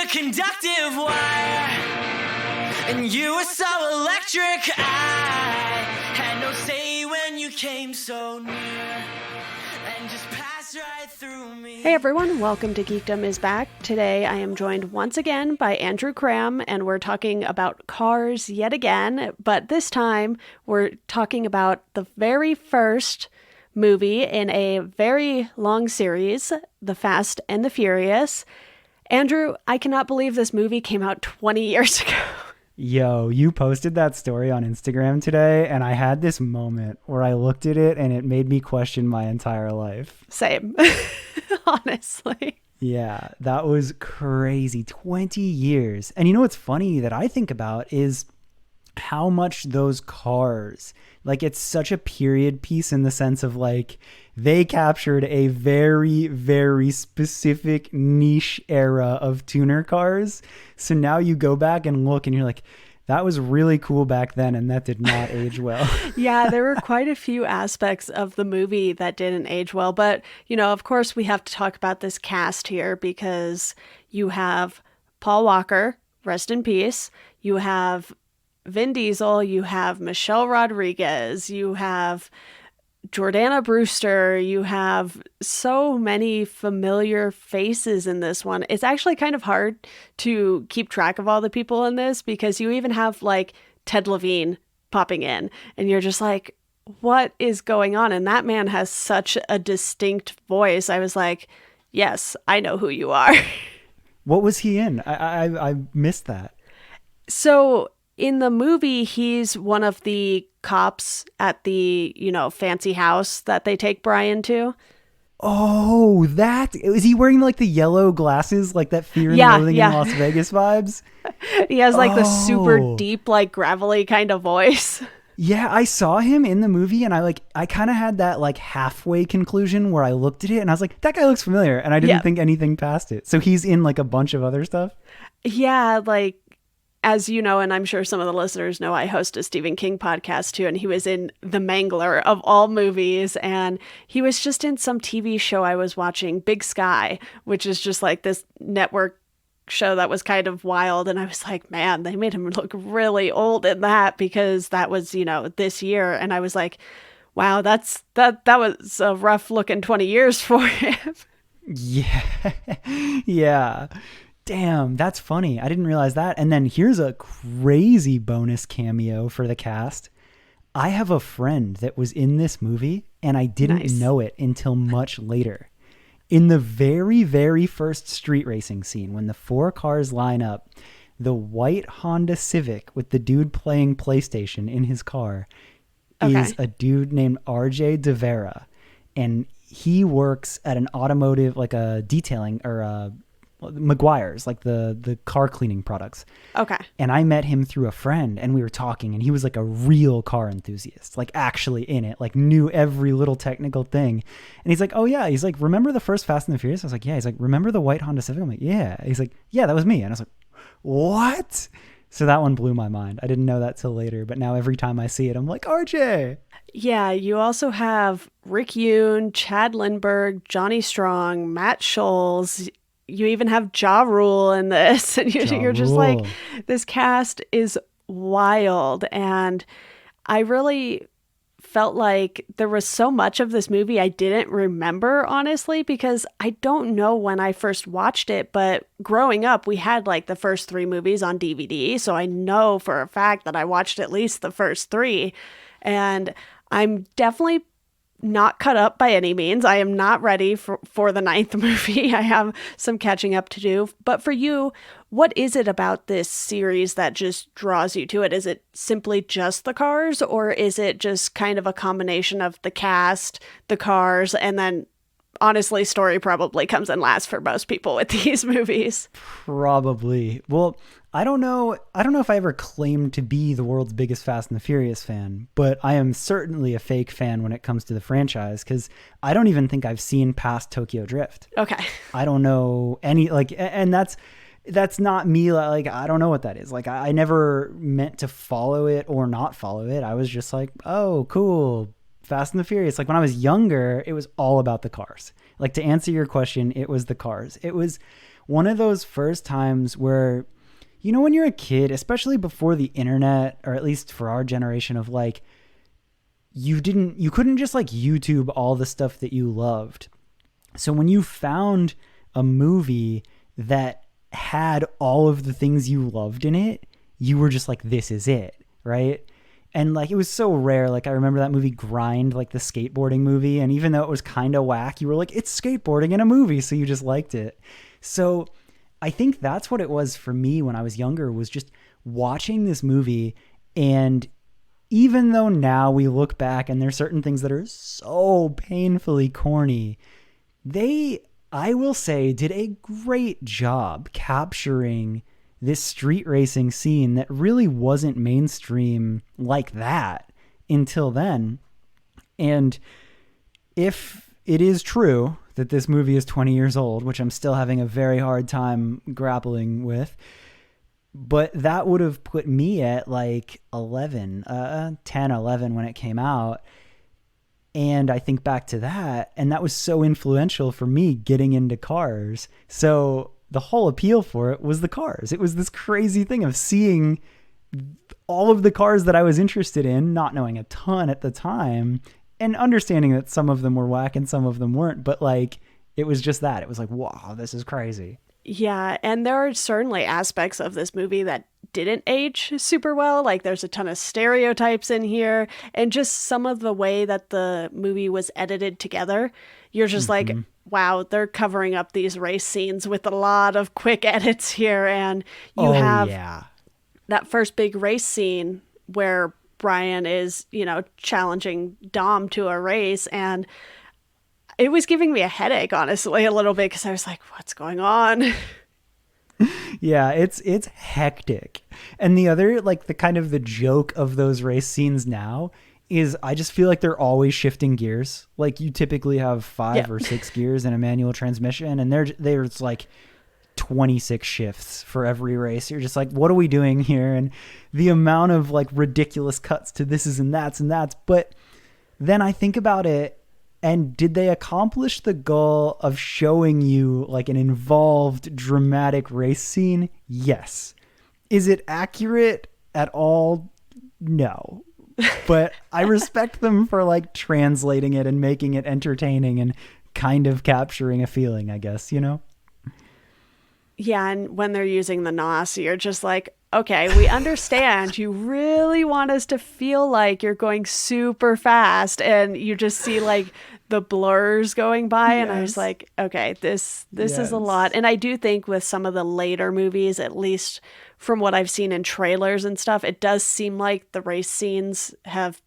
a conductive wire, and you were so electric. I had no say when you came so near, and just passed right through me. Hey everyone, welcome to Geekdom is Back. Today I am joined once again by Andrew Cramb, and we're talking about cars yet again, but this time we're talking about the very first movie in a very long series, The Fast and the Furious. Andrew, I cannot believe this movie came out 20 years ago. Yo, you posted that story on Instagram today, and I had this moment where I looked at it and it made me question my entire life. Same, honestly. Yeah, that was crazy. 20 years. And you know what's funny that I think about is how much those cars, like, it's such a period piece in the sense of, like, they captured a very, very specific niche era of tuner cars. So now you go back and look and you're like, that was really cool back then, and that did not age well. Yeah, there were quite a few aspects of the movie that didn't age well. But, you know, of course, we have to talk about this cast here because you have Paul Walker, rest in peace. You have Vin Diesel, you have Michelle Rodriguez, you have Jordana Brewster, you have so many familiar faces in this one. It's actually kind of hard to keep track of all the people in this because you even have like Ted Levine popping in and you're just like, what is going on? And that man has such a distinct voice. I was like, yes, I know who you are. What was he in? I missed that. So in the movie, he's one of the cops at the, fancy house that they take Brian to. Oh, is he wearing like the yellow glasses, like that Fear and Loathing in Las Vegas vibes? He has like the super deep, like gravelly kind of voice. Yeah, I saw him in the movie and I kind of had that like halfway conclusion where I looked at it and I was like, that guy looks familiar. And I didn't think anything past it. So he's in like a bunch of other stuff. Yeah, like, as you know, and I'm sure some of the listeners know, I host a Stephen King podcast too, and he was in The Mangler of all movies, and he was just in some TV show I was watching, Big Sky, which is just like this network show that was kind of wild, and I was like, man, they made him look really old in that because that was, this year, and I was like, wow, that was a rough looking 20 years for him. Yeah. Yeah. Damn, that's funny. I didn't realize that. And then here's a crazy bonus cameo for the cast. I have a friend that was in this movie, and I didn't know it until much later. In the very, very first street racing scene, when the four cars line up, the white Honda Civic with the dude playing PlayStation in his car is a dude named RJ DeVera. And he works at an automotive, like a detailing or a McGuire's, like the car cleaning products. Okay. And I met him through a friend and we were talking and he was like a real car enthusiast, like actually in it, like knew every little technical thing. And he's like, oh yeah. He's like, remember the first Fast and the Furious? I was like, yeah. He's like, remember the white Honda Civic? I'm like, yeah. He's like, yeah, that was me. And I was like, what? So that one blew my mind. I didn't know that till later, but now every time I see it, I'm like, RJ. Yeah, you also have Rick Yoon, Chad Lindbergh, Johnny Strong, Matt Scholes. You even have Ja Rule in this, and you're just like, this cast is wild. And I really felt like there was so much of this movie I didn't remember, honestly, because I don't know when I first watched it, but growing up, we had like the first three movies on DVD. So I know for a fact that I watched at least the first three, and I'm definitely not cut up by any means. I am not ready for the ninth movie. I have some catching up to do. But for you, what is it about this series that just draws you to it? Is it simply just the cars, or is it just kind of a combination of the cast, the cars, and then honestly, story probably comes in last for most people with these movies? Probably. Well, I don't know if I ever claimed to be the world's biggest Fast and the Furious fan, but I am certainly a fake fan when it comes to the franchise because I don't even think I've seen past Tokyo Drift. Okay. I don't know any, like, and that's not me. Like, I don't know what that is. Like, I never meant to follow it or not follow it. I was just like, oh, cool. Fast and the Furious. Like when I was younger, it was all about the cars. Like to answer your question, it was the cars. It was one of those first times where, you know, when you're a kid, especially before the internet, or at least for our generation of like, you couldn't just like YouTube all the stuff that you loved. So when you found a movie that had all of the things you loved in it, you were just like, this is it, right? And like, it was so rare. Like I remember that movie Grind, like the skateboarding movie. And even though it was kind of whack, you were like, it's skateboarding in a movie. So you just liked it. So I think that's what it was for me when I was younger, was just watching this movie. And even though now we look back and there's certain things that are so painfully corny, I will say, did a great job capturing this street racing scene that really wasn't mainstream like that until then. And if it is true that this movie is 20 years old, which I'm still having a very hard time grappling with, but that would have put me at like 11 when it came out. And I think back to that, and that was so influential for me getting into cars. So the whole appeal for it was the cars. It was this crazy thing of seeing all of the cars that I was interested in, not knowing a ton at the time, and understanding that some of them were whack and some of them weren't. But like, it was just that. It was like, wow, this is crazy. Yeah, and there are certainly aspects of this movie that didn't age super well. Like there's a ton of stereotypes in here, and just some of the way that the movie was edited together. You're just like, wow, they're covering up these race scenes with a lot of quick edits here. And you have that first big race scene where Brian is, you know, challenging Dom to a race, and it was giving me a headache, honestly, a little bit, because I was like, what's going on? Yeah, it's hectic. And the other, like the kind of the joke of those race scenes now is I just feel like they're always shifting gears. Like you typically have 5 or 6 gears in a manual transmission, and there's like 26 shifts for every race. You're just like, what are we doing here? And the amount of like ridiculous cuts to this is and that's. But then I think about it, and did they accomplish the goal of showing you like an involved dramatic race scene? Yes. Is it accurate at all? No. But I respect them for like translating it and making it entertaining and kind of capturing a feeling, I guess, you know? Yeah, and when they're using the NOS, you're just like, okay, we understand. You really want us to feel like you're going super fast, and you just see like the blurs going by, and I was like, okay, this is a lot. And I do think with some of the later movies, at least from what I've seen in trailers and stuff, it does seem like the race scenes have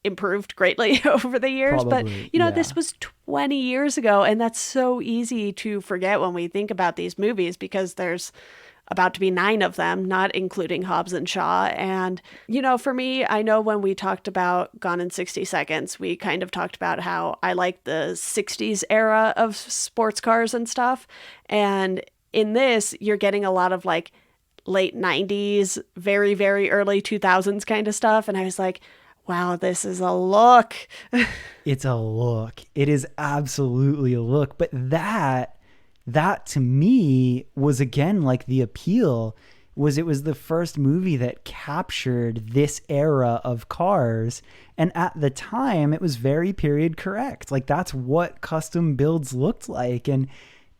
improved greatly over the years. Probably, but you know, this was 20 years ago, and that's so easy to forget when we think about these movies, because there's about to be 9 of them, not including Hobbs and Shaw. And, you know, for me, I know when we talked about Gone in 60 Seconds, we kind of talked about how I like the 60s era of sports cars and stuff. And in this, you're getting a lot of like late 90s, very, very early 2000s kind of stuff. And I was like, wow, this is a look. It's a look. It is absolutely a look. But that to me was, again, like the appeal was, it was the first movie that captured this era of cars. And at the time, it was very period correct. Like that's what custom builds looked like. And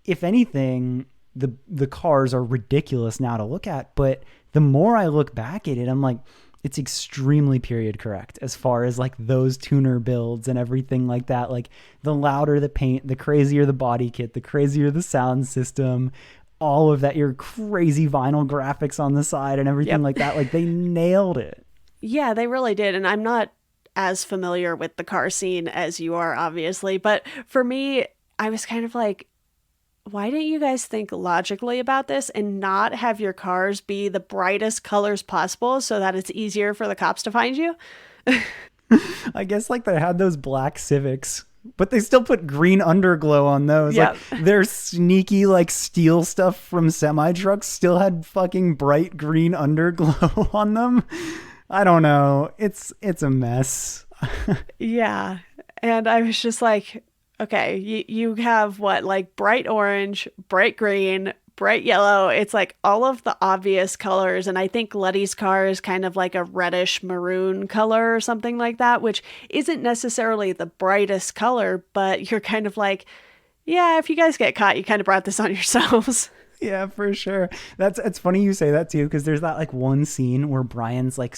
if anything, the cars are ridiculous now to look at. But the more I look back at it, I'm like, it's extremely period correct as far as like those tuner builds and everything like that. Like the louder the paint, the crazier the body kit, the crazier the sound system, all of that, your crazy vinyl graphics on the side and everything like that. Like they nailed it. Yeah, they really did. And I'm not as familiar with the car scene as you are, obviously. But for me, I was kind of like, why didn't you guys think logically about this and not have your cars be the brightest colors possible so that it's easier for the cops to find you? I guess like they had those black Civics, but they still put green underglow on those. Yep. Like their sneaky like steel stuff from semi trucks still had fucking bright green underglow on them. I don't know. It's a mess. Yeah. And I was just like, okay, you have what, like bright orange, bright green, bright yellow. It's like all of the obvious colors. And I think Letty's car is kind of like a reddish maroon color or something like that, which isn't necessarily the brightest color, but you're kind of like, yeah, if you guys get caught, you kind of brought this on yourselves. Yeah, for sure. It's funny you say that too, because there's that like one scene where Brian's like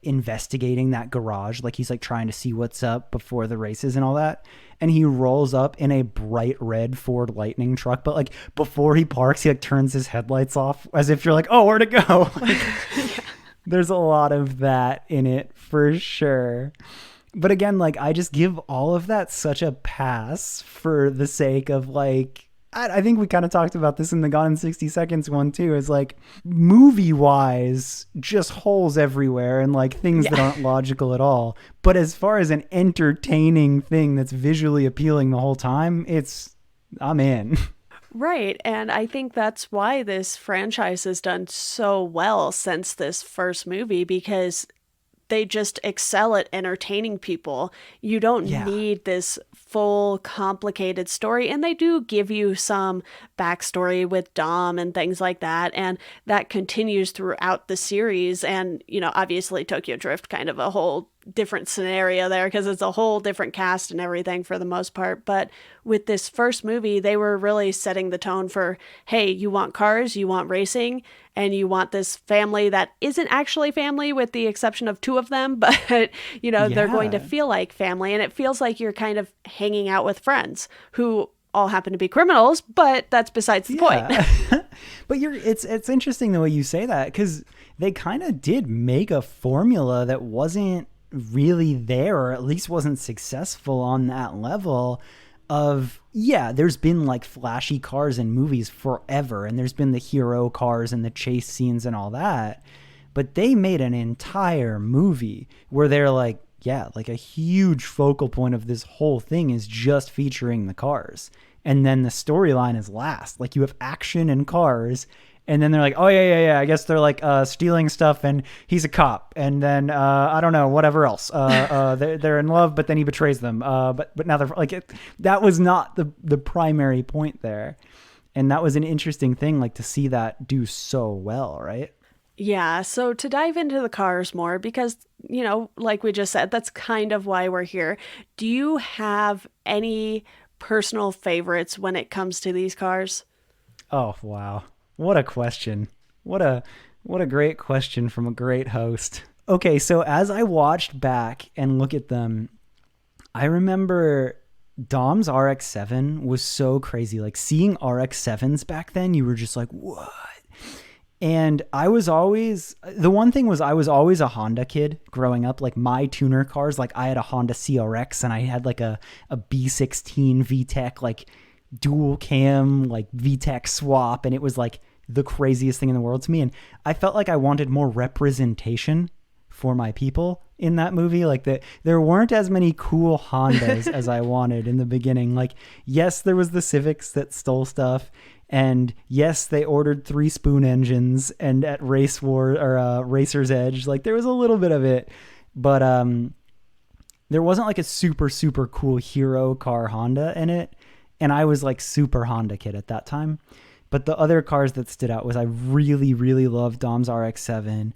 investigating that garage, like he's like trying to see what's up before the races and all that, and he rolls up in a bright red Ford Lightning truck, but like before he parks, he like turns his headlights off as if you're like, oh, where'd it go? Like, yeah. There's a lot of that in it for sure. But again, like I just give all of that such a pass for the sake of like, I think we kind of talked about this in the Gone in 60 Seconds one too, is like movie wise, just holes everywhere and like things that aren't logical at all. But as far as an entertaining thing that's visually appealing the whole time, I'm in. Right. And I think that's why this franchise has done so well since this first movie, because they just excel at entertaining people. You don't need this full complicated story, and they do give you some backstory with Dom and things like that, and that continues throughout the series. And obviously Tokyo Drift, kind of a whole different scenario there because it's a whole different cast and everything for the most part. But with this first movie, they were really setting the tone for, hey, you want cars, you want racing, and you want this family that isn't actually family with the exception of two of them, but they're going to feel like family. And it feels like you're kind of hanging out with friends who all happen to be criminals, but that's besides the point. But it's interesting the way you say that, because they kind of did make a formula that wasn't really there, or at least wasn't successful on that level of, there's been like flashy cars in movies forever, and there's been the hero cars and the chase scenes and all that, but they made an entire movie where they're like, like a huge focal point of this whole thing is just featuring the cars. And then the storyline is last. Like you have action and cars, and then they're like, oh yeah. I guess they're like stealing stuff, and he's a cop, and then I don't know, whatever else. They're in love, but then he betrays them. But now they're like, that was not the primary point there, and that was an interesting thing, like to see that do so well, right? Yeah, so to dive into the cars more, because, like we just said, that's kind of why we're here. Do you have any personal favorites when it comes to these cars? Oh, wow. What a question. What a great question from a great host. Okay, so as I watched back and look at them, I remember Dom's RX-7 was so crazy. Like seeing RX-7s back then, you were just like, what? And I was always a Honda kid growing up. Like my tuner cars, like I had a Honda CRX and I had like a B16 VTEC, like dual cam, like VTEC swap. And it was like the craziest thing in the world to me. And I felt like I wanted more representation for my people in that movie. Like there weren't as many cool Hondas as I wanted in the beginning. Like, yes, there was the Civics that stole stuff. And yes, they ordered 3-spoon engines, and at Race War or Racer's Edge, like there was a little bit of it, but there wasn't like a super, super cool hero car Honda in it. And I was like super Honda kid at that time. But the other cars that stood out was I really, really loved Dom's RX-7.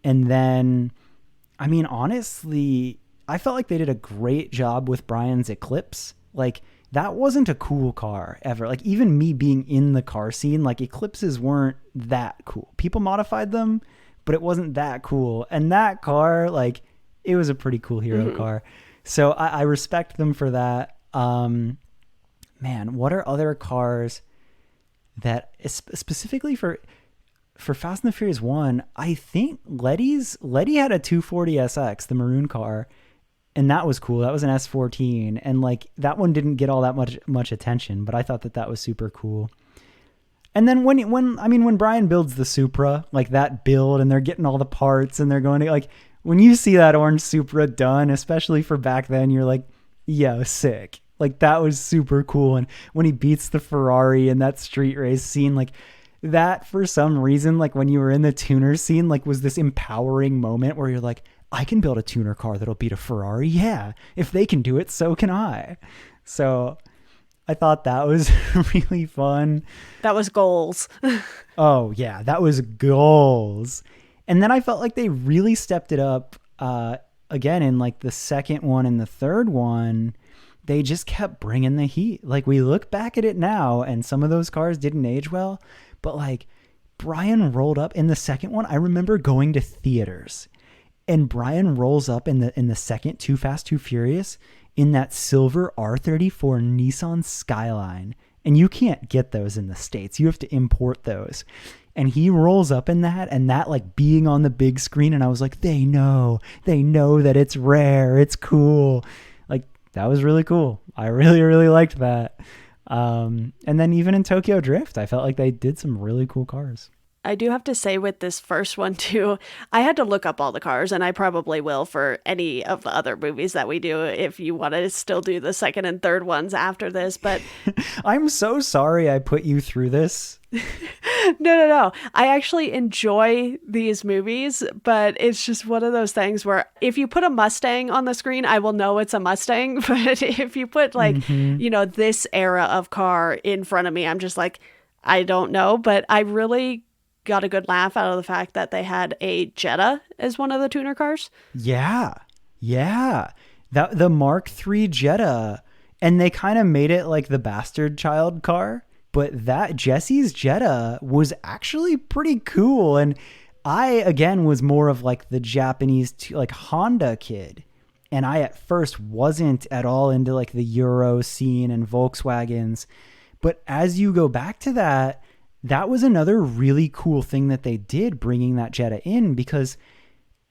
And then, I mean, honestly, I felt like they did a great job with Brian's Eclipse. Like, that wasn't a cool car ever. Like, even me being in the car scene, like Eclipses weren't that cool. People modified them, but it wasn't that cool. And that car, like, it was a pretty cool hero car. So I respect them for that. Man, what are other cars that specifically for Fast and the Furious 1, I think Letty had a 240 SX, the maroon car. And that was cool. That was an S14. And like that one didn't get all that much attention, but I thought that was super cool. And then when Brian builds the Supra, like that build, and they're getting all the parts and they're going to, like, when you see that orange Supra done, especially for back then, you're like, yo, sick. Like that was super cool. And when he beats the Ferrari in that street race scene, like that, for some reason, like when you were in the tuner scene, like was this empowering moment where you're like, I can build a tuner car that'll beat a Ferrari. Yeah. If they can do it, so can I. So I thought that was really fun. That was goals. Oh, yeah, that was goals. And then I felt like they really stepped it up again in like the second one and the third one. They just kept bringing the heat. Like, we look back at it now and some of those cars didn't age well, but like Brian rolled up in the second one. I remember going to theaters and Brian rolls up in the second Too Fast, Too Furious in that silver R34 Nissan Skyline. And you can't get those in the States. You have to import those. And he rolls up in that, and that like being on the big screen. And I was like, they know that it's rare. It's cool. Like, that was really cool. I really, really liked that. And then even in Tokyo Drift, I felt like they did some really cool cars. I do have to say with this first one too, I had to look up all the cars, and I probably will for any of the other movies that we do if you want to still do the second and third ones after this. But I'm so sorry I put you through this. No. I actually enjoy these movies, but it's just one of those things where if you put a Mustang on the screen, I will know it's a Mustang. But if you put like, this era of car in front of me, I'm just like, I don't know. But I really got a good laugh out of the fact that they had a Jetta as one of the tuner cars. Yeah. The Mark III Jetta. And they kind of made it like the bastard child car. But that Jesse's Jetta was actually pretty cool. And I, again, was more of like the Japanese, like Honda kid. And I at first wasn't at all into like the Euro scene and Volkswagens. But as you go back to that, that was another really cool thing that they did, bringing that Jetta in, because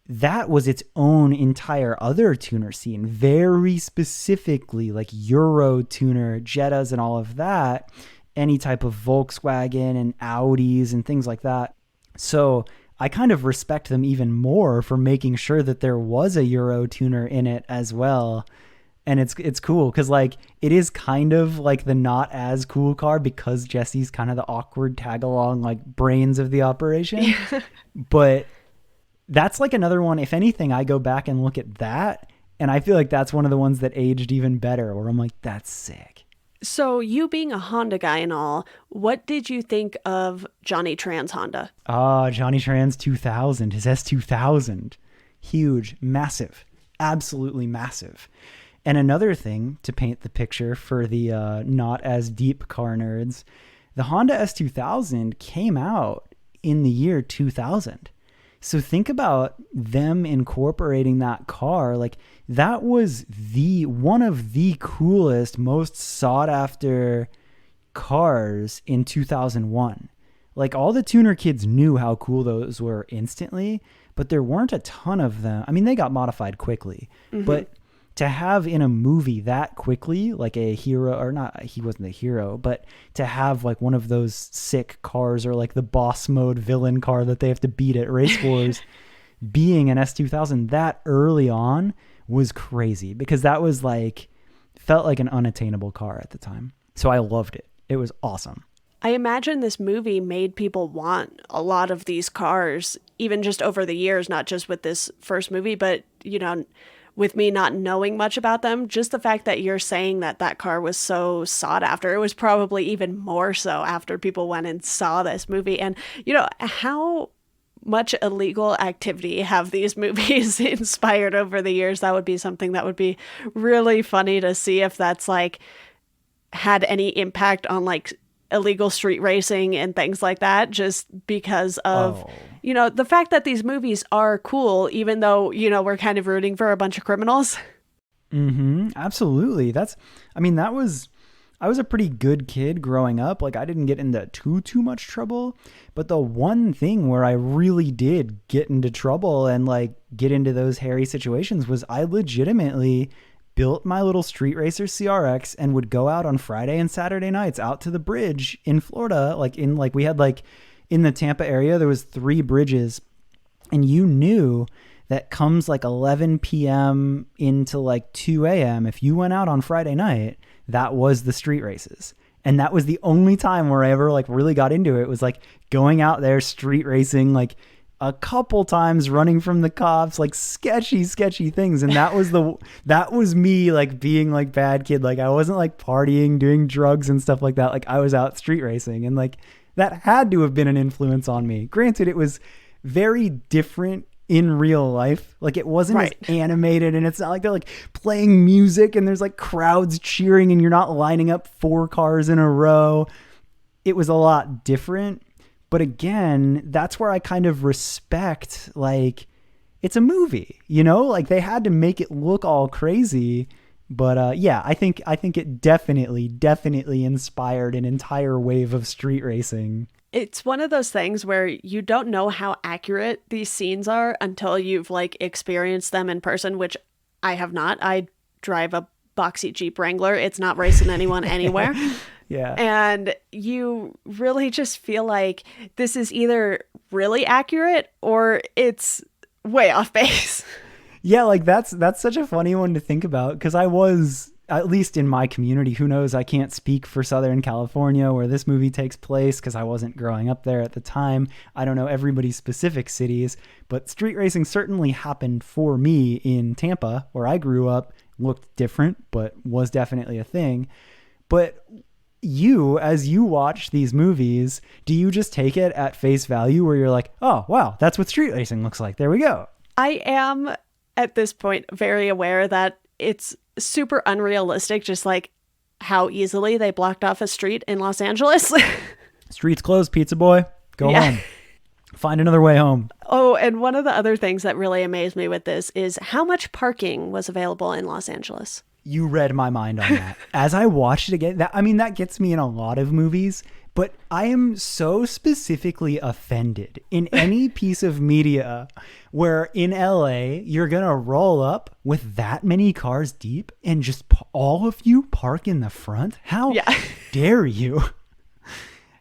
that was its own entire other tuner scene, very specifically like Euro tuner, Jettas and all of that, any type of Volkswagen and Audis and things like that. So I kind of respect them even more for making sure that there was a Euro tuner in it as well. And it's cool because like it is kind of like the not as cool car because Jesse's kind of the awkward tag along like brains of the operation. But that's like another one. If anything, I go back and look at that and I feel like that's one of the ones that aged even better, where I'm like, that's sick. So you being a Honda guy and all, what did you think of Johnny Tran's Honda? Johnny Tran's 2000, his S2000. Huge, massive, absolutely massive. And another thing to paint the picture for the not as deep car nerds, the Honda S2000 came out in the year 2000. So think about them incorporating that car. Like, that was one of the coolest, most sought after cars in 2001. Like, all the tuner kids knew how cool those were instantly, but there weren't a ton of them. I mean, they got modified quickly, but to have in a movie that quickly, like a hero, or not, he wasn't a hero, but to have like one of those sick cars, or like the boss mode villain car that they have to beat at race wars, being an S2000 that early on was crazy, because that was like, felt like an unattainable car at the time. So I loved it. It was awesome. I imagine this movie made people want a lot of these cars, even just over the years, not just with this first movie, but, with me not knowing much about them, just the fact that you're saying that car was so sought after, it was probably even more so after people went and saw this movie. And, how much illegal activity have these movies inspired over the years? That would be something that would be really funny to see if that's like had any impact on like illegal street racing and things like that, just because of, the fact that these movies are cool, even though, we're kind of rooting for a bunch of criminals. Absolutely. I was a pretty good kid growing up. Like, I didn't get into too much trouble, but the one thing where I really did get into trouble and like get into those hairy situations was I legitimately built my little street racer CRX and would go out on Friday and Saturday nights out to the bridge in Florida. We had in the Tampa area, there was 3 bridges, and you knew that comes like 11 p.m. into like 2 a.m. If you went out on Friday night, that was the street races. And that was the only time where I ever like really got into it, was like going out there street racing, like a couple times running from the cops, like sketchy things. And that was me like being like bad kid. Like I wasn't like partying, doing drugs and stuff like that. Like I was out street racing, and like that had to have been an influence on me. Granted, it was very different in real life. Like it wasn't as animated, and it's not like they're like playing music and there's like crowds cheering and you're not lining up 4 cars in a row. It was a lot different. But again, that's where I kind of respect, like, it's a movie, you know, like they had to make it look all crazy. But yeah, I think it definitely inspired an entire wave of street racing. It's one of those things where you don't know how accurate these scenes are until you've like experienced them in person, which I have not. I drive a boxy Jeep Wrangler. It's not racing anyone anywhere. Yeah. And you really just feel like this is either really accurate or it's way off base. Yeah, like that's such a funny one to think about, because I was, at least in my community, who knows, I can't speak for Southern California where this movie takes place because I wasn't growing up there at the time. I don't know everybody's specific cities, but street racing certainly happened for me in Tampa where I grew up. Looked different, but was definitely a thing. But you, as you watch these movies, do you just take it at face value where you're like, oh, wow, that's what street racing looks like. There we go. I am at this point very aware that it's super unrealistic, just like how easily they blocked off a street in Los Angeles. Street's closed, pizza boy. Go home. Find another way home. Oh, and one of the other things that really amazed me with this is how much parking was available in Los Angeles. You read my mind on that. As I watched it again, that gets me in a lot of movies, but I am so specifically offended in any piece of media where in LA, you're going to roll up with that many cars deep and just all of you park in the front. How dare you?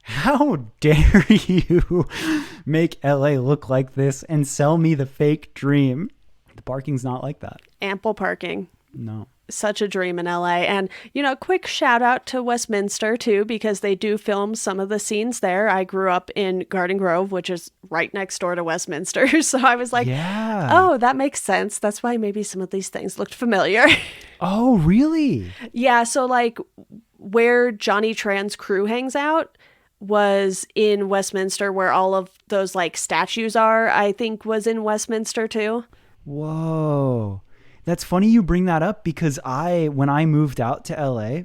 How dare you make LA look like this and sell me the fake dream? The parking's not like that. Ample parking. No. Such a dream in LA. And, you know, quick shout out to Westminster too, because they do film some of the scenes there. I grew up in Garden Grove, which is right next door to Westminster. So I was like, oh, that makes sense. That's why maybe some of these things looked familiar. Oh, really? Yeah. So like where Johnny Tran's crew hangs out was in Westminster, where all of those like statues are, I think was in Westminster too. Whoa. That's funny you bring that up, because when I moved out to LA,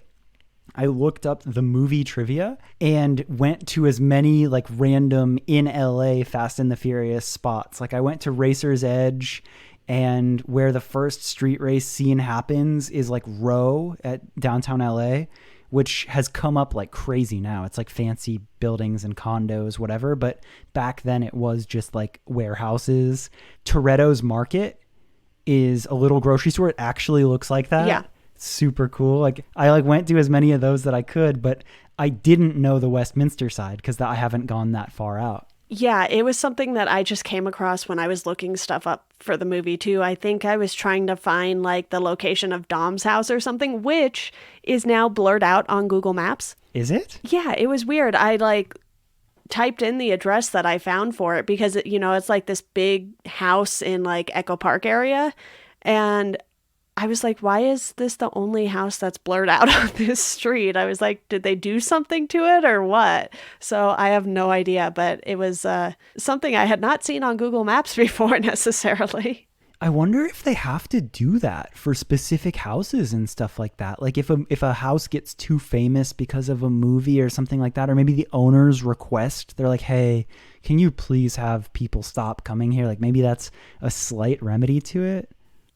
I looked up the movie trivia and went to as many like random in LA Fast and the Furious spots. Like I went to Racer's Edge, and where the first street race scene happens is like Row at downtown LA, which has come up like crazy now. It's like fancy buildings and condos, whatever. But back then it was just like warehouses. Toretto's Market is a little grocery store. It actually looks like that. Yeah. Super cool. Like I like went to as many of those that I could, but I didn't know the Westminster side because I haven't gone that far out. Yeah, it was something that I just came across when I was looking stuff up for the movie too. I think I was trying to find like the location of Dom's house or something, which is now blurred out on Google Maps. Is it? Yeah, it was weird. I like typed in the address that I found for it because, you know, it's like this big house in like Echo Park area. And I was like, why is this the only house that's blurred out on this street? I was like, did they do something to it or what? So I have no idea, but it was something I had not seen on Google Maps before necessarily. I wonder if they have to do that for specific houses and stuff like that. Like if a house gets too famous because of a movie or something like that, or maybe the owners request, they're like, hey, can you please have people stop coming here? Like maybe that's a slight remedy to it.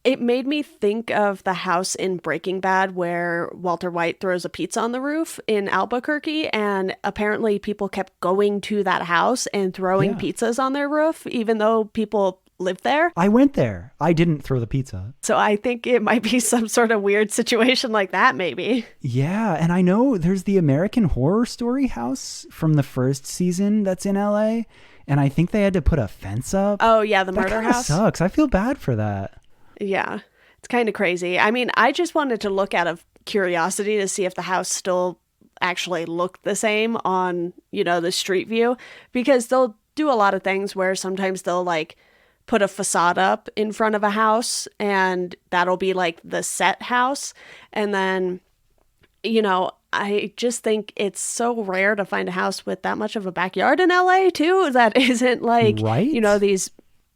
It made me think of the house in Breaking Bad where Walter White throws a pizza on the roof in Albuquerque, and apparently people kept going to that house and throwing pizzas on their roof, even though people lived there. I went there. I didn't throw the pizza. So I think it might be some sort of weird situation like that, maybe. Yeah, and I know there's the American Horror Story house from the first season that's in LA, and I think they had to put a fence up. Oh, yeah, the murder house. That sucks. I feel bad for that. Yeah, it's kind of crazy. I mean, I just wanted to look out of curiosity to see if the house still actually looked the same on, you know, the street view, because they'll do a lot of things where sometimes they'll like put a facade up in front of a house and that'll be like the set house. And then, you know, I just think it's so rare to find a house with that much of a backyard in LA too, that isn't like, Right? you know, these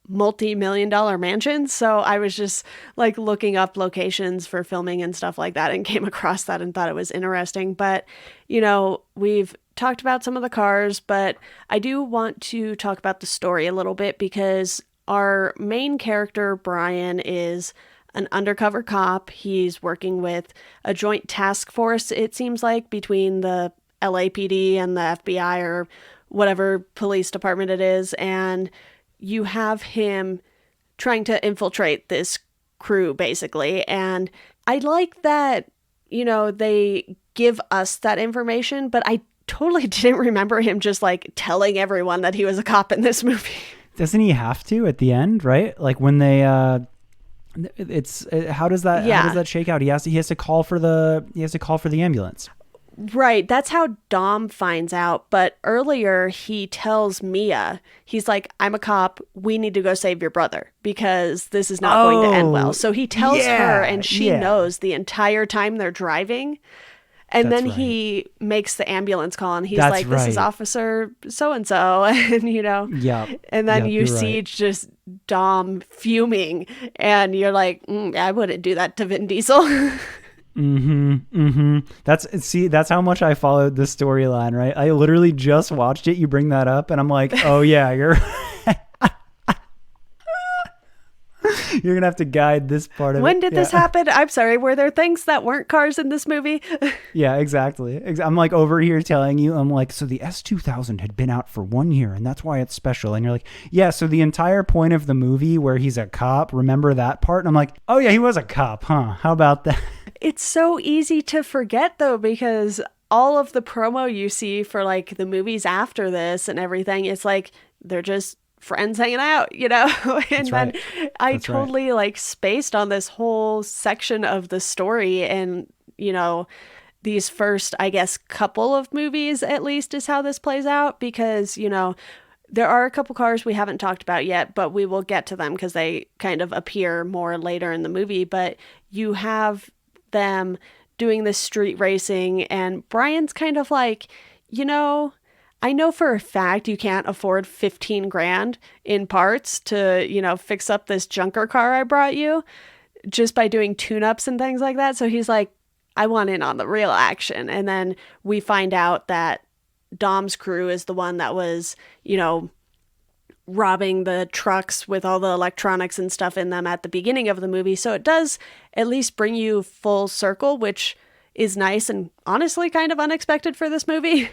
multi-million-dollar mansions. So I was just like looking up locations for filming and stuff like that and came across that and thought it was interesting. But, you know, we've talked about some of the cars, but I do want to talk about the story a little bit because our main character, Brian, is an undercover cop. He's working with a joint task force, it seems like, between the LAPD and the FBI or whatever police department it is. And you have him trying to infiltrate this crew, basically. And I like that, you know, they give us that information, but I totally didn't remember him just like telling everyone that he was a cop in this movie. Doesn't he have to at the end, right? Like when they it's how does that shake out? He has to call for the ambulance. Right, that's how Dom finds out, but earlier he tells Mia, he's like, I'm a cop, we need to go save your brother because this is not going to end well. So he tells her and she knows the entire time they're driving. And then he makes the ambulance call and he's like, this is Officer so-and-so. And, you know, and then you see just Dom fuming and you're like, I wouldn't do that to Vin Diesel. That's how much I followed this storyline, right? I literally just watched it. You bring that up and I'm like, oh yeah, you're you're gonna have to guide this part of it. When did this happen? I'm sorry, were there things that weren't cars in this movie? Yeah, exactly. I'm like over here telling you, I'm like, so the S2000 had been out for 1 year and that's why it's special. And you're like, yeah, so the entire point of the movie where he's a cop, remember that part? And I'm like, oh yeah, he was a cop, huh? How about that? It's so easy to forget though, because all of the promo you see for like the movies after this and everything, it's like they're just friends hanging out, you know? And then I totally like spaced on this whole section of the story. And, you know, these first, I guess, couple of movies at least is how this plays out because, you know, there are a couple cars we haven't talked about yet, but we will get to them because they kind of appear more later in the movie. But you have them doing this street racing and Brian's kind of like, you know, I know for a fact you can't afford 15 grand in parts to, you know, fix up this junker car I brought you just by doing tune-ups and things like that. So he's like, I want in on the real action. And then we find out that Dom's crew is the one that was, you know, robbing the trucks with all the electronics and stuff in them at the beginning of the movie. So it does at least bring you full circle, which is nice and honestly kind of unexpected for this movie.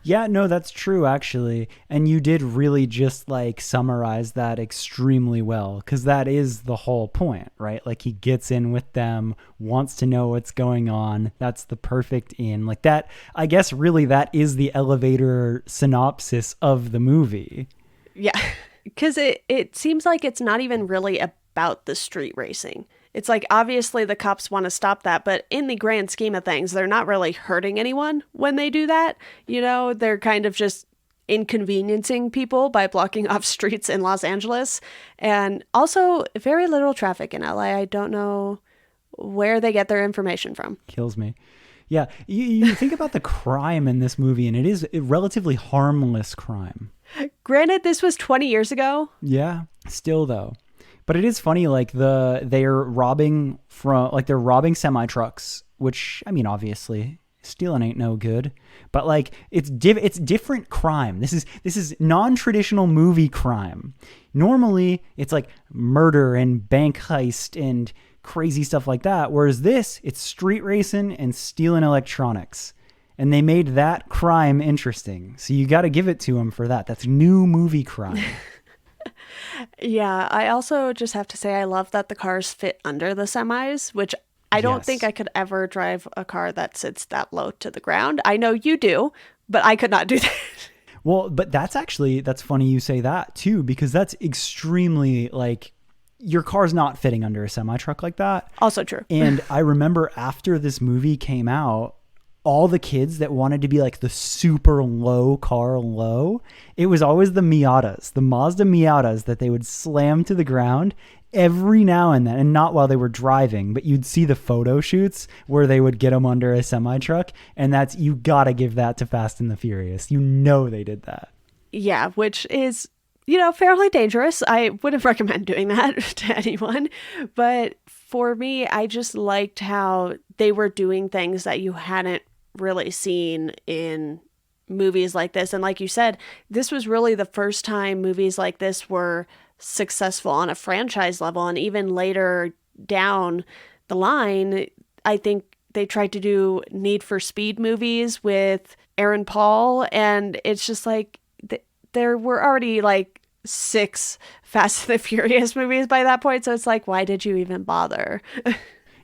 Yeah, no, that's true, actually. And you did really just like summarize that extremely well, because that is the whole point, right? Like he gets in with them, wants to know what's going on. That's the perfect in. Like that, I guess really that is the elevator synopsis of the movie. Yeah, because it seems like it's not even really about the street racing. It's like, obviously the cops want to stop that, but in the grand scheme of things, they're not really hurting anyone when they do that. You know, they're kind of just inconveniencing people by blocking off streets in Los Angeles. And also very little traffic in LA. I don't know where they get their information from. Kills me. Yeah, you think about the crime in this movie, and it is a relatively harmless crime. Granted, this was 20 years ago. Yeah, still though. But it is funny, like they're robbing semi trucks, which I mean, obviously stealing ain't no good, but like it's different crime. This is non-traditional movie crime. Normally, it's like murder and bank heist and crazy stuff like that. Whereas it's street racing and stealing electronics. And they made that crime interesting. So you got to give it to them for that. That's new movie crime. Yeah, I also just have to say I love that the cars fit under the semis, which I don't think I could ever drive a car that sits that low to the ground. I know you do, but I could not do that. Well, but that's funny you say that too, because that's extremely like your car's not fitting under a semi truck like that. Also true. And I remember after this movie came out, all the kids that wanted to be like the super low car low, it was always the Miatas, the Mazda Miatas that they would slam to the ground every now and then, and not while they were driving, but you'd see the photo shoots where they would get them under a semi truck. And that's, you gotta give that to Fast and the Furious. You know, they did that. Yeah, which is, fairly dangerous. I wouldn't recommend doing that to anyone. But for me, I just liked how they were doing things that you hadn't really seen in movies like this. And like you said, this was really the first time movies like this were successful on a franchise level. And even later down the line, I think they tried to do Need for Speed movies with Aaron Paul. And it's just like, there were already like 6 Fast and the Furious movies by that point. So it's like, why did you even bother?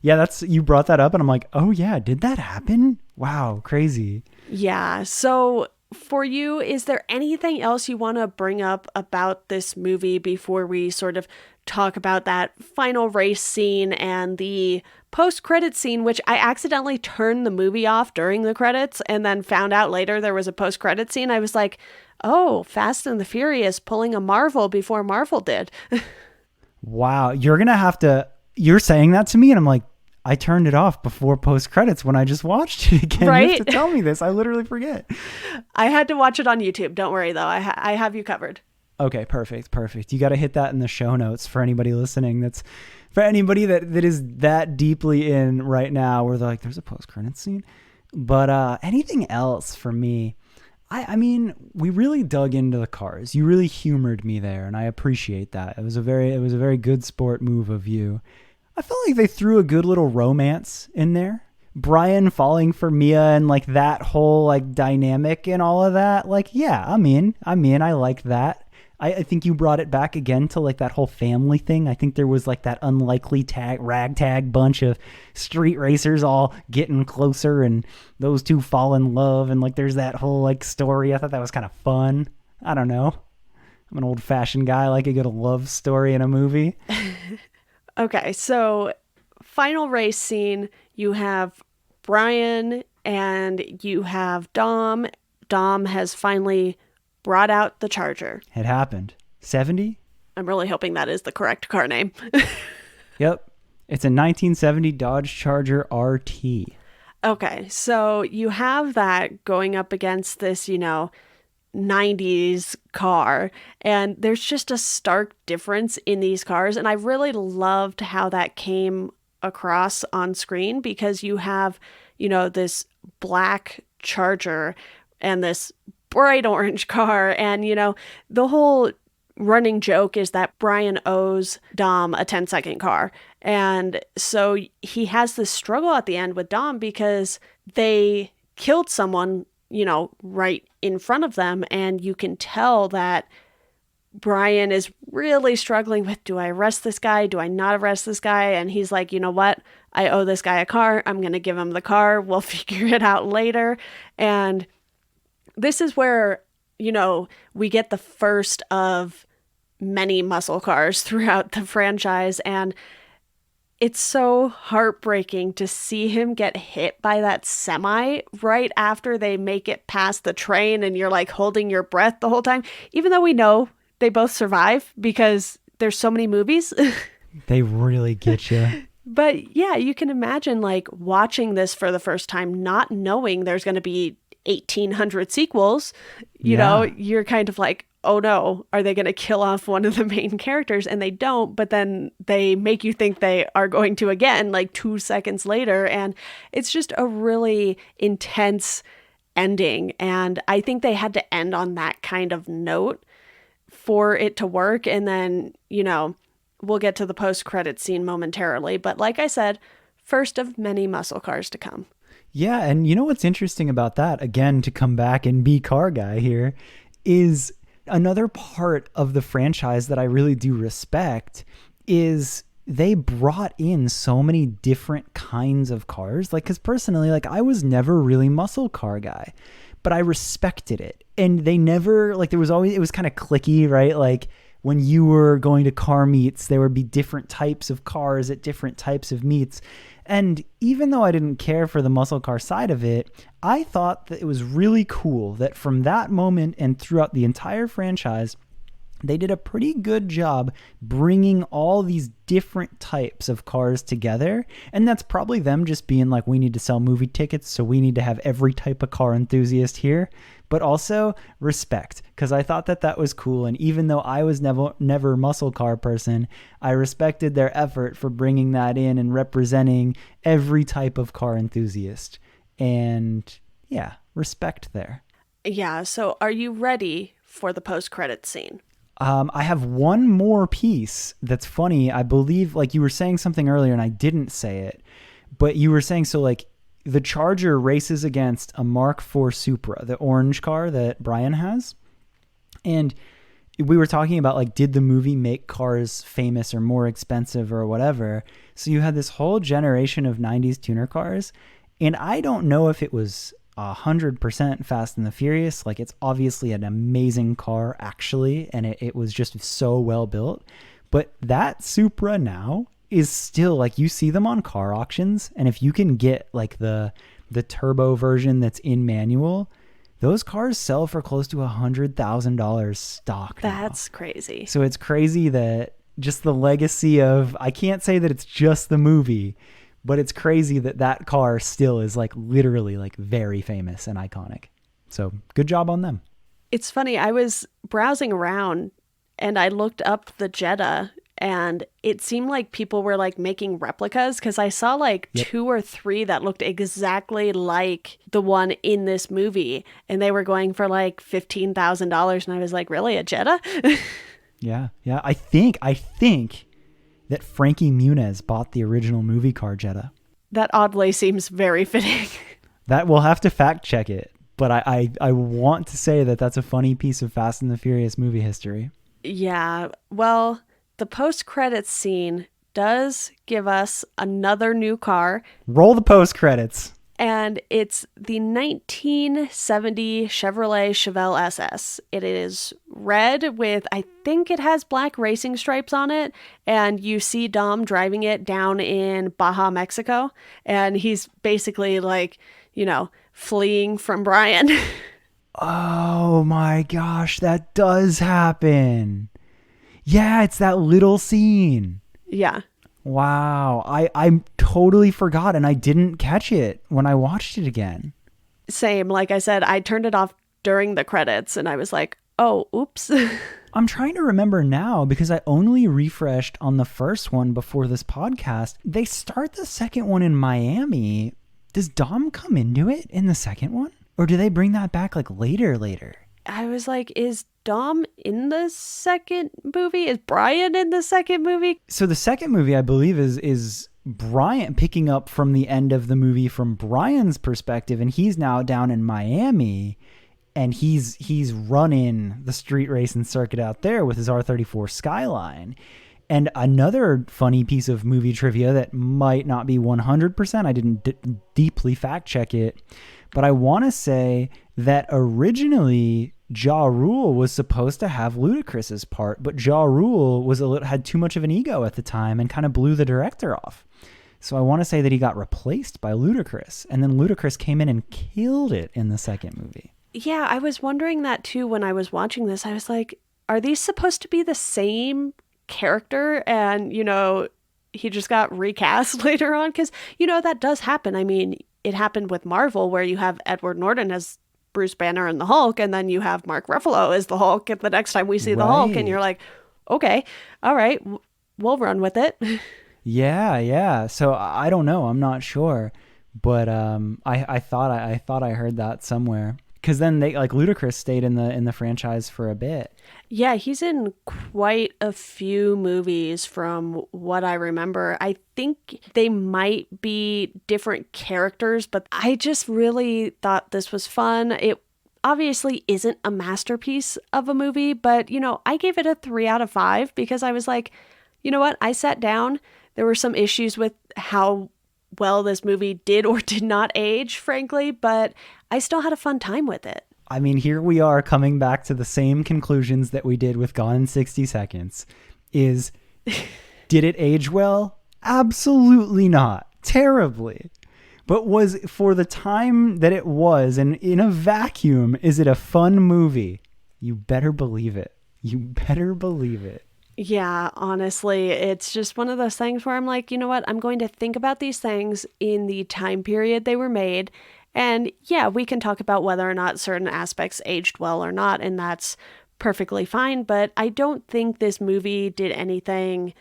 Yeah, you brought that up and I'm like, oh yeah, did that happen? Wow, crazy. Yeah. So for you, is there anything else you want to bring up about this movie before we sort of talk about that final race scene and the post-credit scene, which I accidentally turned the movie off during the credits and then found out later there was a post-credit scene. I was like, oh, Fast and the Furious pulling a Marvel before Marvel did. Wow. You're saying that to me and I'm like, I turned it off before post credits when I just watched it again. Right? You have to tell me this. I literally forget. I had to watch it on YouTube. Don't worry though. I have you covered. Okay, perfect. You got to hit that in the show notes for anybody listening. For anybody that is that deeply in right now where they're like, there's a post credits scene. But anything else for me? I mean, we really dug into the cars. You really humored me there, and I appreciate that. It was a very good sport move of you. I felt like they threw a good little romance in there. Brian falling for Mia and like that whole like dynamic and all of that. Like, yeah, I mean, I like that. I think you brought it back again to like that whole family thing. I think there was like that unlikely ragtag bunch of street racers all getting closer and those two fall in love. And like, there's that whole like story. I thought that was kind of fun. I don't know. I'm an old fashioned guy. I like a good love story in a movie. Okay, so final race scene, you have Brian and you have Dom. Dom has finally brought out the Charger. It happened. 70? I'm really hoping that is the correct car name. Yep. It's a 1970 Dodge Charger RT. Okay, so you have that going up against this, 90s car, and there's just a stark difference in these cars, and I really loved how that came across on screen because you have this black Charger and this bright orange car, and the whole running joke is that Brian owes Dom a 10-second car, and so he has this struggle at the end with Dom because they killed someone right in front of them. And you can tell that Brian is really struggling with, do I arrest this guy? Do I not arrest this guy? And he's like, you know what? I owe this guy a car. I'm going to give him the car. We'll figure it out later. And this is where, we get the first of many muscle cars throughout the franchise. And it's so heartbreaking to see him get hit by that semi right after they make it past the train, and you're like holding your breath the whole time, even though we know they both survive because there's so many movies. They really get you. But yeah, you can imagine like watching this for the first time, not knowing there's going to be 1,800 sequels. You're kind of like, oh no, are they going to kill off one of the main characters? And they don't, but then they make you think they are going to again, like 2 seconds later. And it's just a really intense ending. And I think they had to end on that kind of note for it to work. And then, we'll get to the post-credit scene momentarily. But like I said, first of many muscle cars to come. Yeah. And you know what's interesting about that, again, to come back and be car guy here, is another part of the franchise that I really do respect is they brought in so many different kinds of cars. Like, cause personally, like I was never really muscle car guy, but I respected it. And they never, like, it was kind of cliquey, right? Like when you were going to car meets, there would be different types of cars at different types of meets. And even though I didn't care for the muscle car side of it, I thought that it was really cool that from that moment and throughout the entire franchise, they did a pretty good job bringing all these different types of cars together. And that's probably them just being like, we need to sell movie tickets, so we need to have every type of car enthusiast here. But also respect, because I thought that that was cool. And even though I was never a muscle car person, I respected their effort for bringing that in and representing every type of car enthusiast. And yeah, respect there. Yeah, so are you ready for the post-credit scene? I have one more piece that's funny. I believe, like, you were saying something earlier and I didn't say it, but you were saying, so like, the Charger races against a Mark IV Supra, the orange car that Brian has. And we were talking about, like, did the movie make cars famous or more expensive or whatever? So you had this whole generation of 90s tuner cars. And I don't know if it was 100% Fast and the Furious. Like, it's obviously an amazing car, actually. And it was just so well built. But that Supra now is still, like, you see them on car auctions, and if you can get like the turbo version that's in manual, those cars sell for close to $100,000 stock now. That's crazy. So it's crazy that just the legacy of, I can't say that it's just the movie, but it's crazy that that car still is like literally like very famous and iconic. So good job on them. It's funny, I was browsing around and I looked up the Jetta, and it seemed like people were like making replicas, because I saw like 2 or 3 that looked exactly like the one in this movie, and they were going for like $15,000. And I was like, really, a Jetta? Yeah. I think that Frankie Muniz bought the original movie car Jetta. That oddly seems very fitting. That we'll have to fact check it, but I want to say that that's a funny piece of Fast and the Furious movie history. Yeah. Well, the post-credits scene does give us another new car. Roll the post-credits. And it's the 1970 Chevrolet Chevelle SS. It is red with, I think it has black racing stripes on it. And you see Dom driving it down in Baja, Mexico. And he's basically like, fleeing from Brian. Oh my gosh, that does happen. Yeah, it's that little scene. Yeah. Wow. I totally forgot, and I didn't catch it when I watched it again. Same. Like I said, I turned it off during the credits and I was like, oh, oops. I'm trying to remember now because I only refreshed on the first one before this podcast. They start the second one in Miami. Does Dom come into it in the second one? Or do they bring that back like later? I was like, is Dom in the second movie? Is Brian in the second movie? So the second movie, I believe, is Brian picking up from the end of the movie from Brian's perspective, and he's now down in Miami, and he's running the street racing circuit out there with his R34 Skyline. And another funny piece of movie trivia that might not be 100%, I didn't deeply fact check it, but I want to say that originally Ja Rule was supposed to have Ludacris's part, but Ja Rule had too much of an ego at the time and kind of blew the director off. So I want to say that he got replaced by Ludacris, and then Ludacris came in and killed it in the second movie. Yeah, I was wondering that too when I was watching this. I was like, are these supposed to be the same character? And, he just got recast later on? Because, that does happen. I mean, it happened with Marvel, where you have Edward Norton as Bruce Banner and the Hulk, and then you have Mark Ruffalo as the Hulk. And the next time we see the Hulk, and you're like, okay, all right, we'll run with it. Yeah. So I don't know. I'm not sure, but I thought I heard that somewhere. Because then Ludacris stayed in the franchise for a bit. Yeah, he's in quite a few movies from what I remember. I think they might be different characters, but I just really thought this was fun. It obviously isn't a masterpiece of a movie, but, I gave it a 3 out of 5 because I was like, you know what? I sat down. There were some issues with how well this movie did or did not age, frankly, but I still had a fun time with it. I mean, here we are coming back to the same conclusions that we did with Gone in 60 Seconds. Did it age well? Absolutely not. terribly. But was, for the time that it was, and in a vacuum, is it a fun movie? You better believe it. You better believe it. Yeah, honestly, it's just one of those things where I'm like, you know what? I'm going to think about these things in the time period they were made. And yeah, we can talk about whether or not certain aspects aged well or not, and that's perfectly fine. But I don't think this movie did anything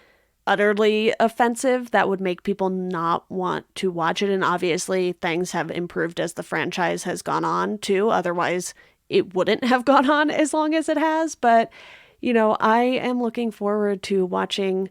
utterly offensive that would make people not want to watch it. And obviously, things have improved as the franchise has gone on too. Otherwise, it wouldn't have gone on as long as it has. But you know, I am looking forward to watching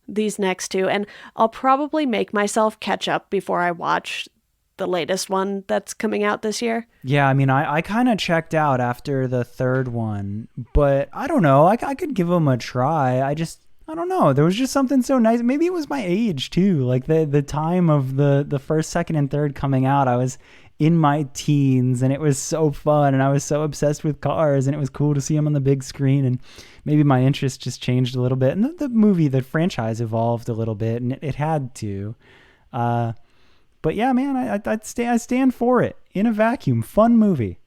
these next two, and I'll probably make myself catch up before I watch the latest one that's coming out this year. Yeah, I mean, I kind of checked out after the third one, but I don't know. I could give them a try. I don't know. There was just something so nice. Maybe it was my age too. Like the time of the first, second, and third coming out, I was in my teens, and it was so fun, and I was so obsessed with cars, and it was cool to see them on the big screen, and maybe my interest just changed a little bit, and the franchise evolved a little bit, and it had to. But yeah, man, I stand for it. In a vacuum, fun movie.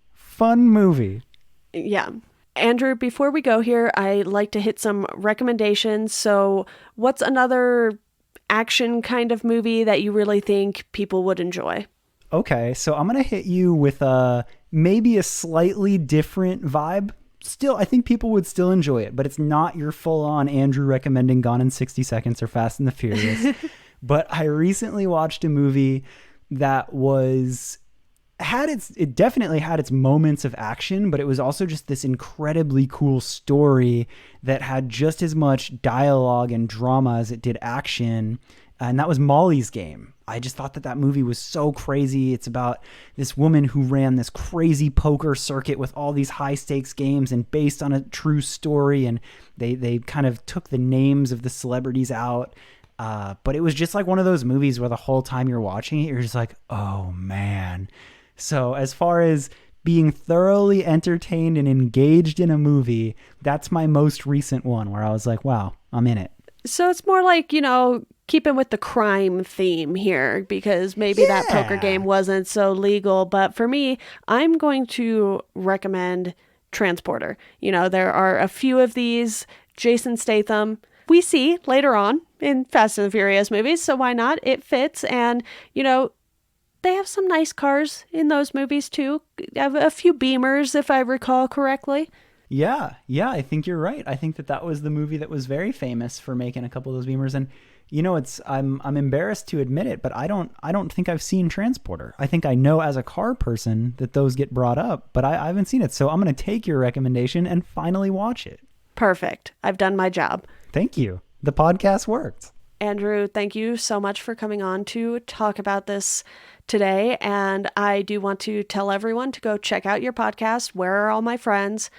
Yeah. Andrew, before we go here, I like to hit some recommendations. So what's another action kind of movie that you really think people would enjoy? Okay, so I'm going to hit you with maybe a slightly different vibe. Still, I think people would still enjoy it, but it's not your full-on Andrew recommending Gone in 60 Seconds or Fast and the Furious. But I recently watched a movie that it definitely had its moments of action, but it was also just this incredibly cool story that had just as much dialogue and drama as it did action. And that was Molly's Game. I just thought that movie was so crazy. It's about this woman who ran this crazy poker circuit with all these high stakes games, and based on a true story. And they kind of took the names of the celebrities out. But it was just like one of those movies where the whole time you're watching it, you're just like, oh man. So as far as being thoroughly entertained and engaged in a movie, that's my most recent one where I was like, wow, I'm in it. So it's more like, you know, keeping with the crime theme here, because maybe that poker game wasn't so legal. But for me, I'm going to recommend Transporter. You know, there are a few of these. Jason Statham, we see later on in Fast and the Furious movies, so why not? It fits. And, you know, they have some nice cars in those movies too. Have a few Beamers, if I recall correctly. Yeah, I think you're right. I think that was the movie that was very famous for making a couple of those Beamers. And you know, I'm embarrassed to admit it, but I don't think I've seen Transporter. I think I know as a car person that those get brought up, but I haven't seen it. So I'm going to take your recommendation and finally watch it. Perfect. I've done my job. Thank you. The podcast worked. Andrew, thank you so much for coming on to talk about this today. And I do want to tell everyone to go check out your podcast, Where Are All My Friends?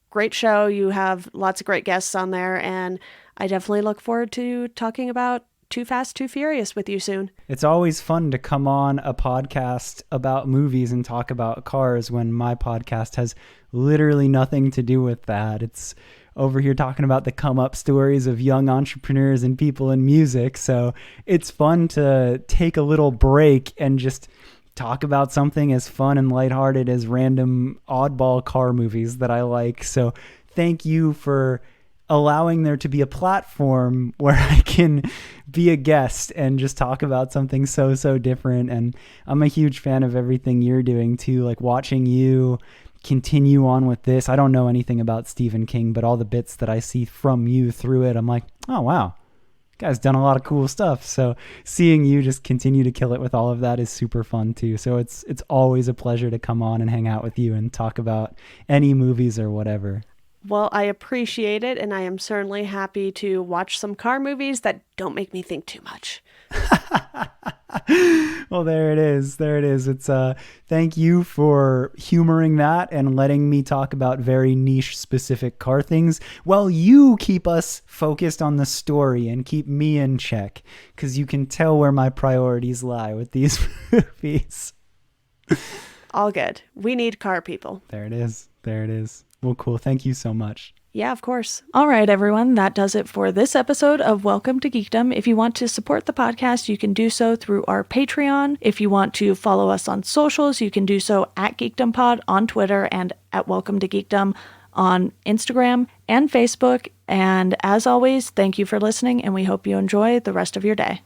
Great show. You have lots of great guests on there, and I definitely look forward to talking about Too Fast, Too Furious with you soon. It's always fun to come on a podcast about movies and talk about cars when my podcast has literally nothing to do with that. It's over here talking about the come up stories of young entrepreneurs and people in music. So it's fun to take a little break and just talk about something as fun and lighthearted as random oddball car movies that I like. So thank you for allowing there to be a platform where I can be a guest and just talk about something so different. And I'm a huge fan of everything you're doing too, like watching you continue on with this. I don't know anything about Stephen King, but all the bits that I see from you through it, I'm like, oh wow, guy's done a lot of cool stuff. So seeing you just continue to kill it with all of that is super fun too. So it's always a pleasure to come on and hang out with you and talk about any movies or whatever. Well, I appreciate it, and I am certainly happy to watch some car movies that don't make me think too much. Well, there it is. It's thank you for humoring that and letting me talk about very niche specific car things while you keep us focused on the story and keep me in check, because you can tell where my priorities lie with these movies. All good. We need car people. There it is. Well, cool. Thank you so much. Yeah, of course. All right, everyone. That does it for this episode of Welcome to Geekdom. If you want to support the podcast, you can do so through our Patreon. If you want to follow us on socials, you can do so at GeekdomPod on Twitter and at Welcome to Geekdom on Instagram and Facebook. And as always, thank you for listening, and we hope you enjoy the rest of your day.